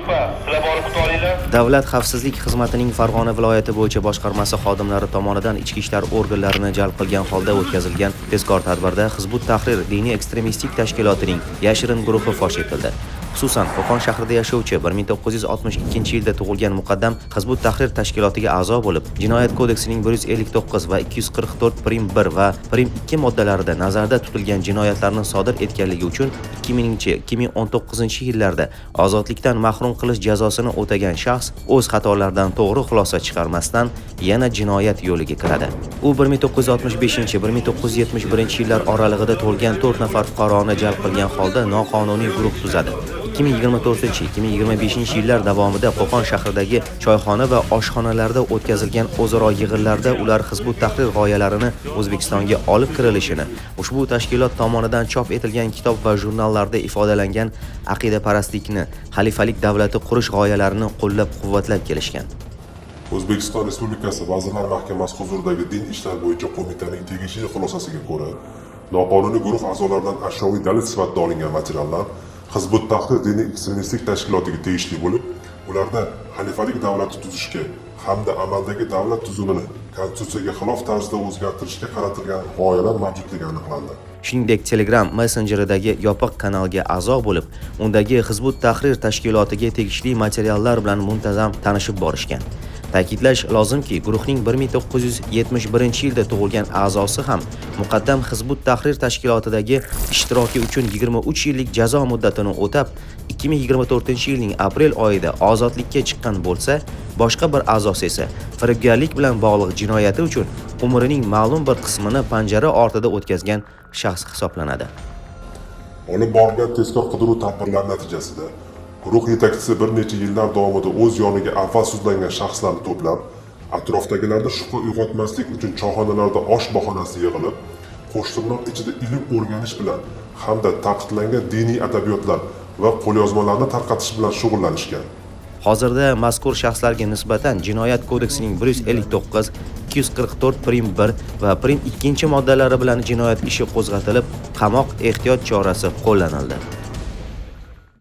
supa, sizlar borib kuta olinglar. Davlat xavfsizlik xizmatining Farg'ona viloyati bo'yicha boshqarmasi xodimlari tomonidan ichki ishlar organlarini jalb qilgan holda o'tkazilgan tezkor tadbirda Hizbut Tahrir diniy ekstremistik tashkilotining yashirin guruhi fosh etildi. Xususan, Qo'qon shahrida yashovchi 1962-yilda tug'ilgan muqaddam Hizbut Tahrir tashkilotiga a'zo bo'lib, Jinoyat kodeksining 159 va 244 prim 1 va prim 2 moddalarida nazarda tutilgan jinoyatlarni sodir etganligi uchun 2000-2019-yillarda ozodlikdan mahrum qilish jazosini o'tagan shaxs o'z xatolaridan to'g'ri xulosa chiqarmasdan yana jinoyat yo'liga kiradi. U 1965-1971 yillar oralig'ida tug'ilgan 4 nafar fuqaroni jalb qilgan holda noqonuniy guruh tuzadi. 2024-2025 yillar davomida Qo'qon shahridagi choyxona va oshxonalarda o'tkazilgan o'zaro yig'inlarda ular Hizbut Tahrir g'oyalarini O'zbekistonga olib kirilishini, ushbu tashkilot tomonidan chop etilgan kitob va jurnallarda ifodalangan aqidaparastlikni, xalifalik davlati qurish g'oyalarini qo'llab-quvvatlab kelishgan. O'zbekiston Respublikasi Vazirlar Mahkamasi huzuridagi Din ishlar bo'yicha qo'mitaning tegishli xulosasiga ko'ra, noqonuniy guruh a'zolaridan ashyoviy dalil sifatida olingan materiallar Hizbut Tahrir diniy ekstremistik tashkilotiga tegishli bo'lib, ularda xalifalik davlati tuzishga hamda amaldagi davlat tuzumini konstitutsiyaga xilof tarzda o'zgartirishga qaratilgan g'oyalar mavjudligi aniqlandi. Shuningdek, Telegram messenjeridagi yopiq kanalga a'zo bo'lib, undagi Hizbut Tahrir tashkilotiga tegishli materiallar bilan muntazam tanishib borishgan. Ta'kidlash lozimki, guruhning 1971-yilda tug'ilgan a'zosi ham muqaddam Hizbut Tahrir tashkilotidagi ishtiroki uchun 23 yillik jazo muddatini o'tab, 2024-yilning aprel oyida ozodlikka chiqqan bo'lsa, boshqa bir a'zosi esa firibgarlik bilan bog'liq jinoyati uchun umrining ma'lum bir qismini panjara ortida o'tkazgan shaxs hisoblanadi. Olib borilgan tezkor qidiruv tadbirlari natijasida guruh yetakchisi bir necha yillar davomida o'z yoniga avval sudlangan shaxslarni to'plab, atrofdagilarda shubha uyg'otmaslik uchun choyxonalarda osh bahonasi yig'ilib, qo'shtirnoq ichida ilm o'rganish bilan hamda taqiqlangan diniy adabiyotlar va qo'lyozmalarni tarqatish bilan shug'ullanishgan. Hozirda mazkur shaxslarga nisbatan Jinoyat kodeksining 159, 244 prim 1 va prim 2 moddalari bilan jinoyat ishi qo'zg'atilib, qamoq ehtiyot chorasi qo'llanildi.